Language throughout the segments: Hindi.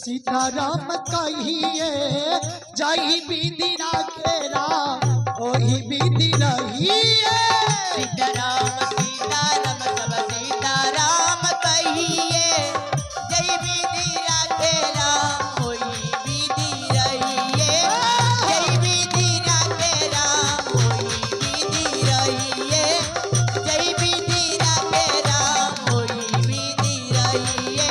सीताराम कहिए जही विधि राखेरा ओही विधि रहिए। सीताराम सीताराम सब सीताराम कहिए जय विधि राखेरा ओही विधि रहिए। जय विधि राखेरा ओही विधि रहिए। जय विधि राखेरा ओही विधि रहिए।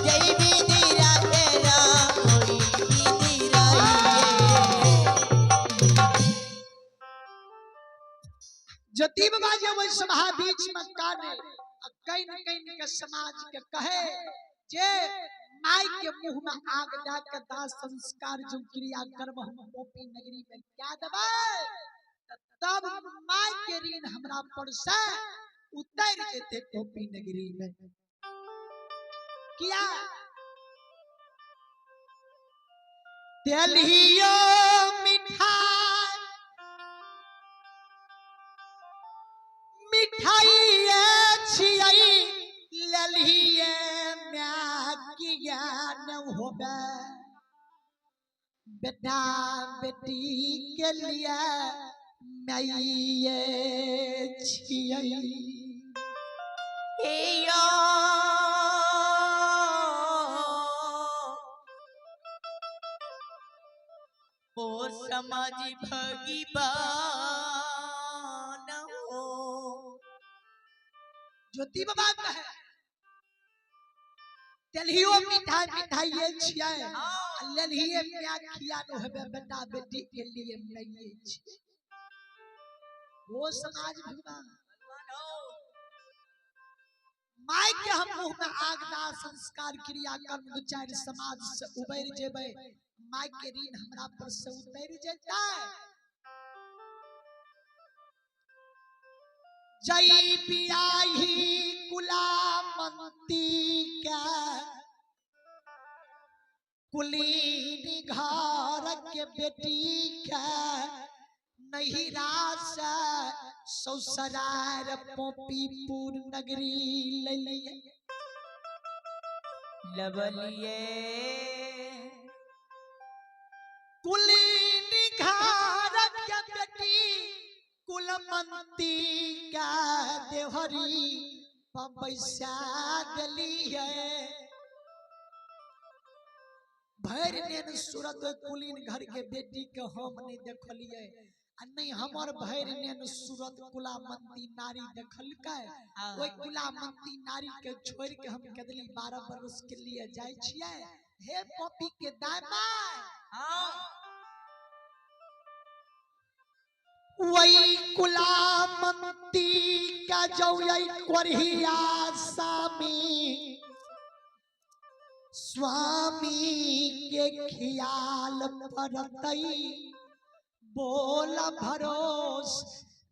जय विधि राखेरा ओही विधि रहिए। ज्योति बाबा जब सभा बीच में काने कहीं न कहीं के समाज के कहे जे माई के मुंह में आग डाल के दाह संस्कार जो क्रिया कर्म हम गोपी नगरी में क्या दबे तब माई के ऋण हमरा पर से उतर जेते गोपी नगरी में। किया तेलियो मिठाई मिठाई छियई ललिए म्या किया न होबे बेटा बेटी के लिए मैये छियई। हेया ओ समाज भगवान हो। ज्योति बाबा कहे तेलियो मिठाई मिठाई छियै ललिए म्या किया न होबे बेटा बेटी के लिए मैये छियई। वो समाज भगवान माई के हम मुंह में आग दाह संस्कार क्रिया कर्म विचार समाज से उबर जेबे माई के ऋण हमरा पर से उतर जेता। जई बियाही कुलामंती के कुलीन घर के बेटी के नहीं रास सौसरार पोपीपुर नगरी ललिए लबलिए कुलीन घर के बेटी कुलमंती का देवरी पैसा दिली है भर नेन सूरत कुलीन घर के बेटी के हम नहीं देखलिए नहीं हमर भर नेन सूरत कुलामंती नारी देखलकै ओई कुलामंती नारी के छोड़ के हम कदली 12 बरस के लिए जाय छियै। हे पपी के दामा वही कुलामंती का जौई कोरिया स्वामी के ख्याल परतई बोल भरोस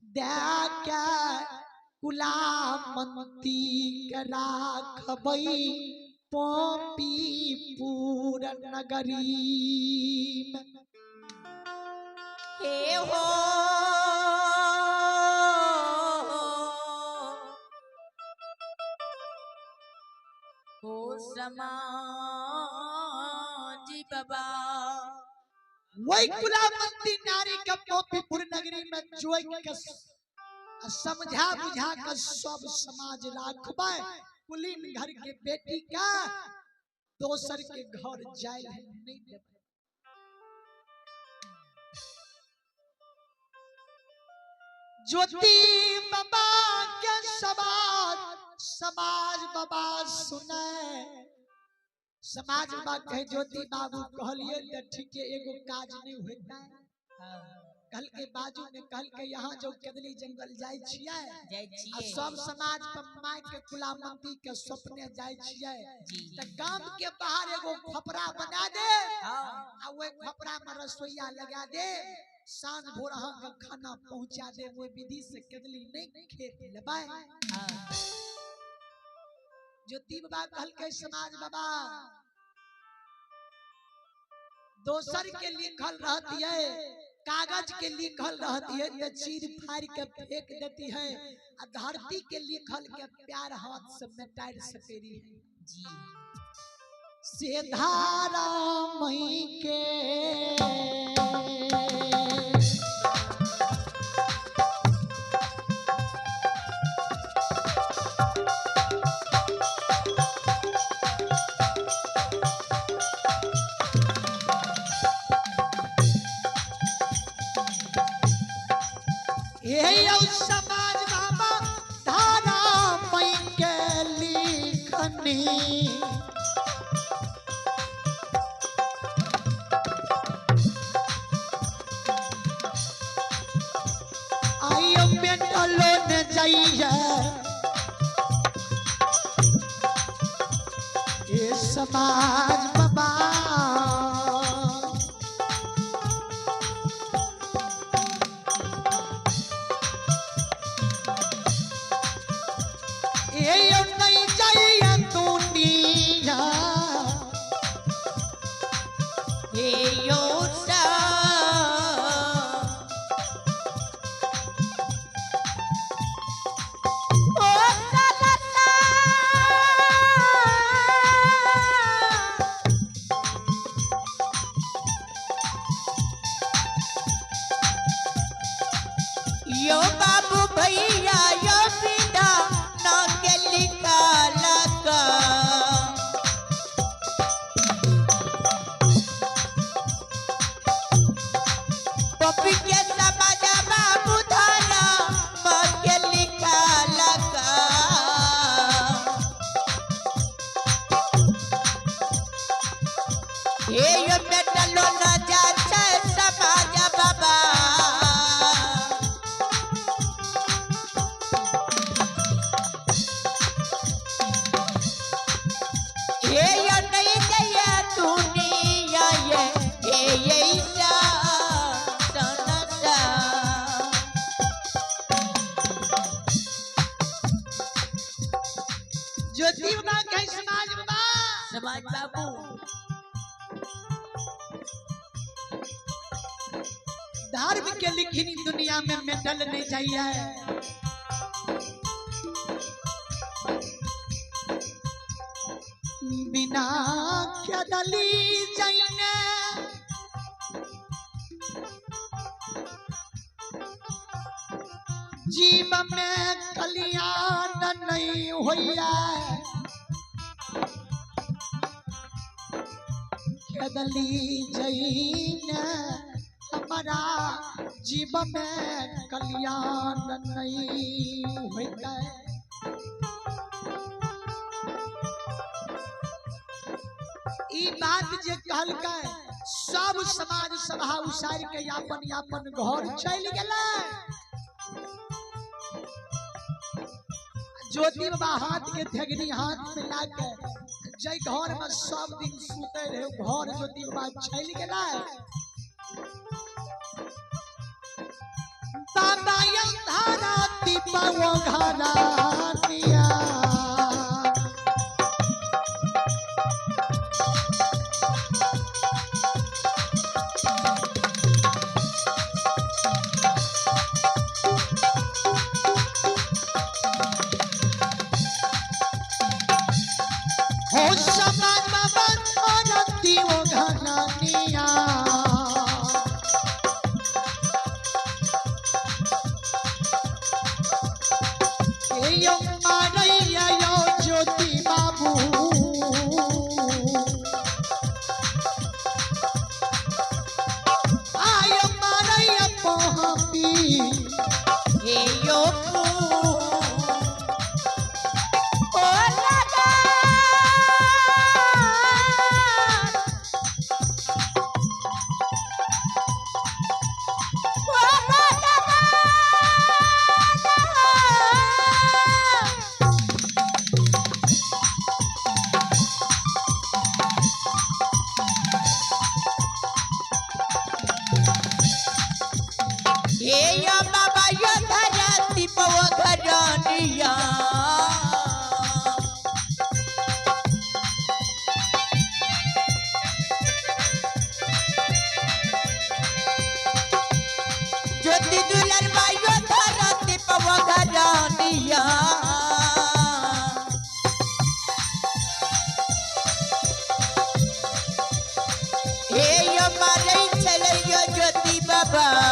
दया कुलामंती के राखबई पोपीपुर नगरी में। हे हो समाज बाबा वही कुलामंती नारी के पोपीपुर नगरी में जोई के समझा बुझा के सब समाज राखबे कुलीन घर के बेटी का दोसर के घर जाय नहीं देबे। ज्योति बाबा के समाज बाबा सुने समाज बाबा कहे ज्योति बाबू कहलिए त ठीक है एगो काज नहीं होता कल के बाजू में कल के यहाँ जो कदली जंगल जाय छियै सब समाज पर माई के कुलामंती के सपने जाय छियै त गांव के बाहर एगो खपरा बना दे आ ओए खपरा में रसोईया लगा दे सांझ भोर अहाँ का खाना पहुंचा दे वो विधि से कदली नहीं खेत लेबे। ज्योति बाबा कहल के समाज बाबा दोसर के लिखल रहती है कागज के लिखल रहती है तो चीर फाड़ के फेंक देती है और धरती के लिखल के प्यार हाथ से मिटाई सकेरी है जी। से धारा मई के समाज बाबा धारा मई के लिखनी आइयो मेटलो न जाइए ये समाज बाबा ये नहीं चाहिए दुनिया हे यो बाबू भैया यो सीधा ना के लिखा लगा पपी के समाज बाबू धारा माँ के लिखा लगा ये यो बेटलो न जाता समाज बाबा ये नहीं चाहिए दुनिया ये सनदा ज्योति बाबा कहीं समाज बाबा समाज बाबू धर्म के लिखनी दुनिया में मेडल नहीं चाहिए बिना क्या दली जाइने जीवन में कल्याण नहीं होइया क्या दली जाइने हमारा जीवन में कल्याण नहीं होइया ई बात जे कहलकै सब समाज सभा उसार के यापन यापन घर चल गेलै ज्योति बाबा हाथ के थेगनी हाथ में लाके जय घर में सब दिन सुते रहे घर ज्योति बाबा चल गेलै बाबा अंधारा दीपो घरानिया समाज बाबा धरती वो घनानिया यो मारैया यो ज्योति बाबू आयो मारैया पोहपी यो ये बाबा यो धरती पव घरानिया ज्योति दुलर यो धरती पव घरानिया बा